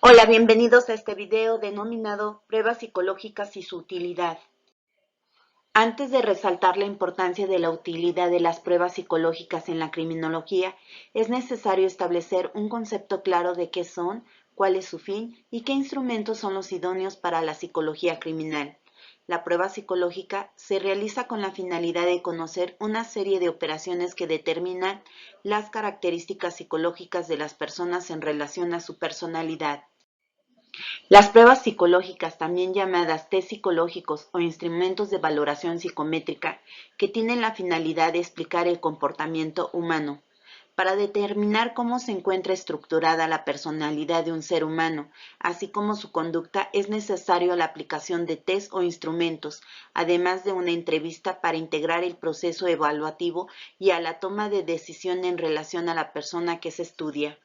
Hola, bienvenidos a este video denominado Pruebas psicológicas y su utilidad. Antes de resaltar la importancia de la utilidad de las pruebas psicológicas en la criminología, es necesario establecer un concepto claro de qué son, cuál es su fin y qué instrumentos son los idóneos para la psicología criminal. La prueba psicológica se realiza con la finalidad de conocer una serie de operaciones que determinan las características psicológicas de las personas en relación a su personalidad. Las pruebas psicológicas, también llamadas test psicológicos o instrumentos de valoración psicométrica, que tienen la finalidad de explicar el comportamiento humano. Para determinar cómo se encuentra estructurada la personalidad de un ser humano, así como su conducta, es necesario la aplicación de test o instrumentos, además de una entrevista para integrar el proceso evaluativo y a la toma de decisión en relación a la persona que se estudia.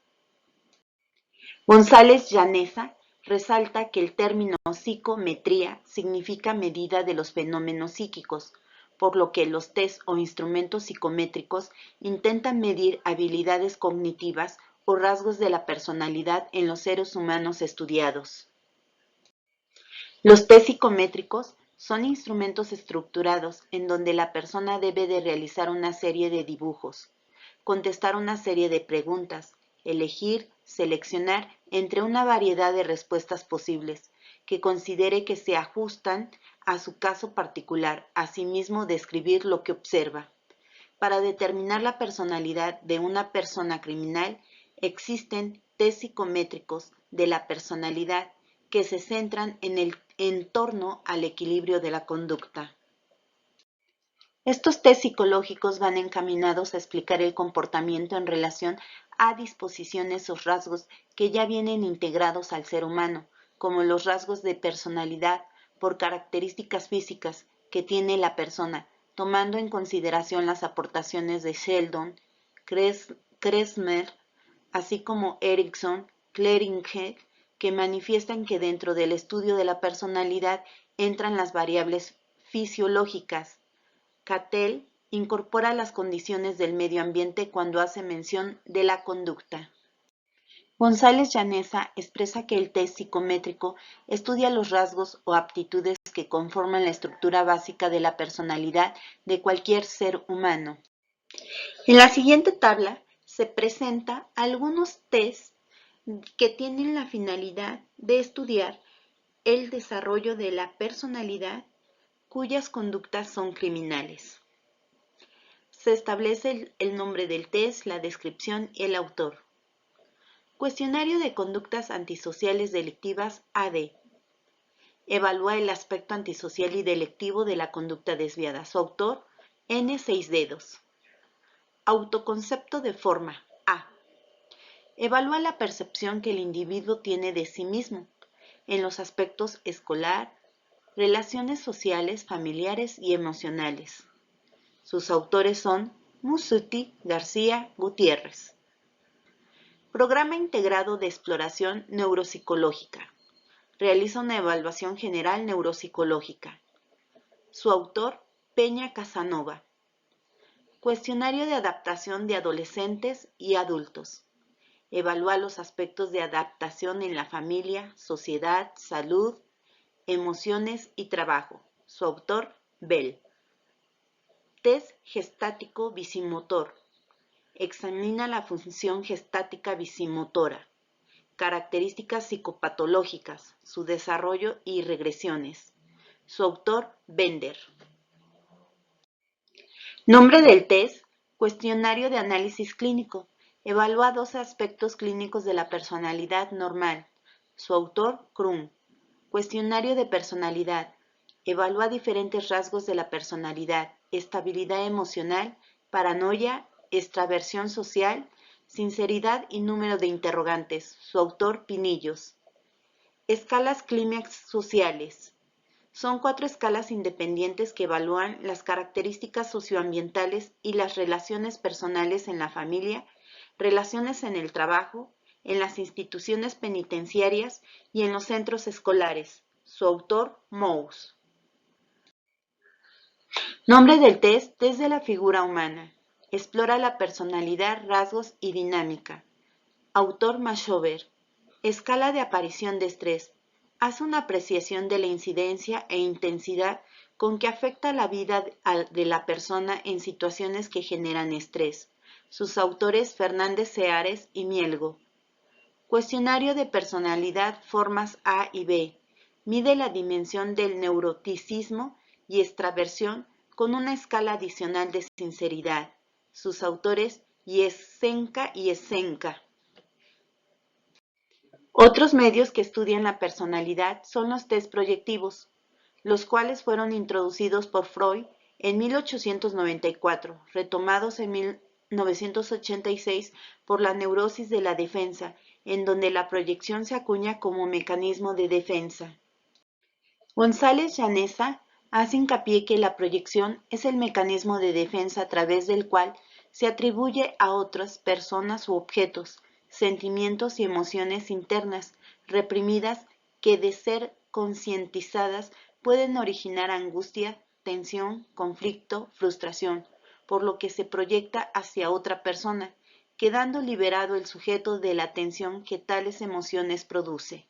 González Llaneza resalta que el término psicometría significa medida de los fenómenos psíquicos, por lo que los test o instrumentos psicométricos intentan medir habilidades cognitivas o rasgos de la personalidad en los seres humanos estudiados. Los test psicométricos son instrumentos estructurados en donde la persona debe de realizar una serie de dibujos, contestar una serie de preguntas, elegir, seleccionar entre una variedad de respuestas posibles que considere que se ajustan a su caso particular, asimismo describir lo que observa. Para determinar la personalidad de una persona criminal, existen test psicométricos de la personalidad que se centran en torno al equilibrio de la conducta. Estos test psicológicos van encaminados a explicar el comportamiento en relación a disposiciones o rasgos que ya vienen integrados al ser humano, como los rasgos de personalidad por características físicas que tiene la persona, tomando en consideración las aportaciones de Sheldon, Kresmer, así como Erickson, Kleringe, que manifiestan que dentro del estudio de la personalidad entran las variables fisiológicas. Cattell incorpora las condiciones del medio ambiente cuando hace mención de la conducta. González Llaneza expresa que el test psicométrico estudia los rasgos o aptitudes que conforman la estructura básica de la personalidad de cualquier ser humano. En la siguiente tabla se presenta algunos tests que tienen la finalidad de estudiar el desarrollo de la personalidad cuyas conductas son criminales. Se establece el nombre del test, la descripción y el autor. Cuestionario de conductas antisociales delictivas AD. Evalúa el aspecto antisocial y delictivo de la conducta desviada. Su autor, N6 dedos. Autoconcepto de forma A. Evalúa la percepción que el individuo tiene de sí mismo en los aspectos escolar, relaciones sociales, familiares y emocionales. Sus autores son Musuti, García, Gutiérrez. Programa integrado de exploración neuropsicológica. Realiza una evaluación general neuropsicológica. Su autor, Peña Casanova. Cuestionario de adaptación de adolescentes y adultos. Evalúa los aspectos de adaptación en la familia, sociedad, salud, emociones y trabajo. Su autor, Bell. Test gestático bisimotor. Examina la función gestática bisimotora, características psicopatológicas, su desarrollo y regresiones. Su autor, Bender. Nombre del test, cuestionario de análisis clínico. Evalúa 12 aspectos clínicos de la personalidad normal. Su autor, Krum. Cuestionario de personalidad. Evalúa diferentes rasgos de la personalidad, estabilidad emocional, paranoia, extraversión social, sinceridad y número de interrogantes. Su autor, Pinillos. Escalas clímax sociales. Son 4 escalas independientes que evalúan las características socioambientales y las relaciones personales en la familia, relaciones en el trabajo, en las instituciones penitenciarias y en los centros escolares. Su autor, Mous. Nombre del test, desde la figura humana. Explora la personalidad, rasgos y dinámica. Autor, Mashover. Escala de aparición de estrés. Hace una apreciación de la incidencia e intensidad con que afecta la vida de la persona en situaciones que generan estrés. Sus autores Fernández Seares y Mielgo. Cuestionario de personalidad formas A y B. Mide la dimensión del neuroticismo y extraversión con una escala adicional de sinceridad. Sus autores Yesenka y Esenka. Otros medios que estudian la personalidad son los test proyectivos, los cuales fueron introducidos por Freud en 1894, retomados en 1986 por la neurosis de la defensa, en donde la proyección se acuña como mecanismo de defensa. González Llaneza hace hincapié que la proyección es el mecanismo de defensa a través del cual se atribuye a otras personas u objetos sentimientos y emociones internas reprimidas que, de ser concientizadas, pueden originar angustia, tensión, conflicto, frustración, por lo que se proyecta hacia otra persona, quedando liberado el sujeto de la tensión que tales emociones produce.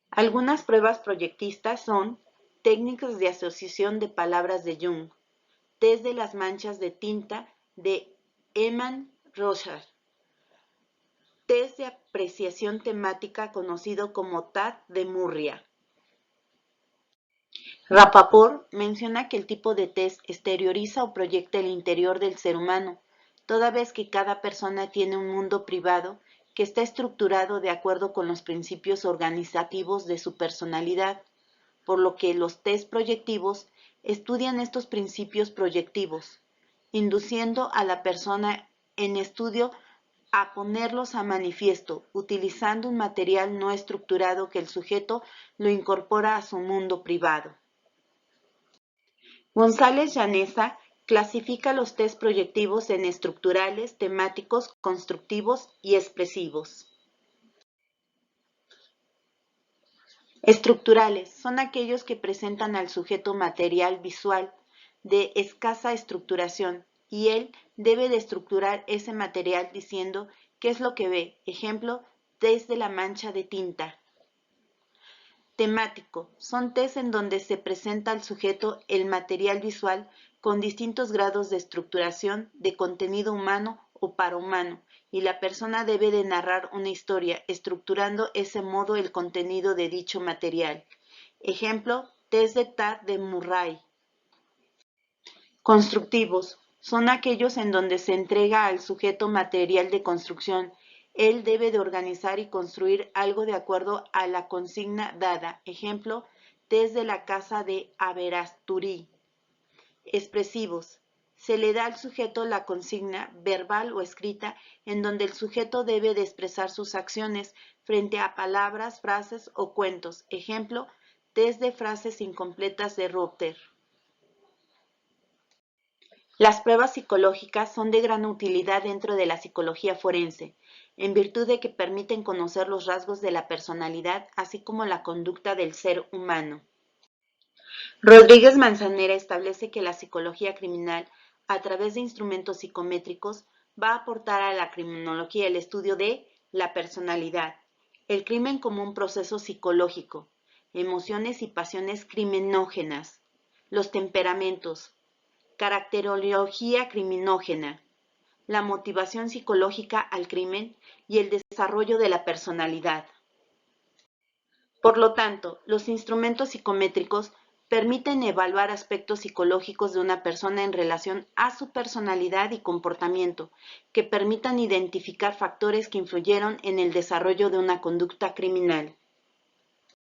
Algunas pruebas proyectistas son técnicas de asociación de palabras de Jung, test de las manchas de tinta de Eman Rochard, test de apreciación temática conocido como TAT de Murria. Rapaport menciona que el tipo de test exterioriza o proyecta el interior del ser humano, toda vez que cada persona tiene un mundo privado que está estructurado de acuerdo con los principios organizativos de su personalidad, por lo que los test proyectivos estudian estos principios proyectivos, induciendo a la persona en estudio a ponerlos a manifiesto, utilizando un material no estructurado que el sujeto lo incorpora a su mundo privado. González Llaneza clasifica los test proyectivos en estructurales, temáticos, constructivos y expresivos. Estructurales son aquellos que presentan al sujeto material visual de escasa estructuración y él debe de estructurar ese material diciendo qué es lo que ve. Ejemplo, test de la mancha de tinta. Temático son test en donde se presenta al sujeto el material visual con distintos grados de estructuración de contenido humano o parahumano y la persona debe de narrar una historia estructurando ese modo el contenido de dicho material. Ejemplo, test de TAT de Murray. Constructivos son aquellos en donde se entrega al sujeto material de construcción. Él debe de organizar y construir algo de acuerdo a la consigna dada. Ejemplo, test de la casa de Aberasturi. Expresivos. Se le da al sujeto la consigna verbal o escrita en donde el sujeto debe de expresar sus acciones frente a palabras, frases o cuentos. Ejemplo, test de frases incompletas de Reuter. Las pruebas psicológicas son de gran utilidad dentro de la psicología forense, en virtud de que permiten conocer los rasgos de la personalidad, así como la conducta del ser humano. Rodríguez Manzanera establece que la psicología criminal, a través de instrumentos psicométricos, va a aportar a la criminología el estudio de la personalidad, el crimen como un proceso psicológico, emociones y pasiones criminógenas, los temperamentos, caracterología criminógena, la motivación psicológica al crimen y el desarrollo de la personalidad. Por lo tanto, los instrumentos psicométricos permiten evaluar aspectos psicológicos de una persona en relación a su personalidad y comportamiento, que permitan identificar factores que influyeron en el desarrollo de una conducta criminal.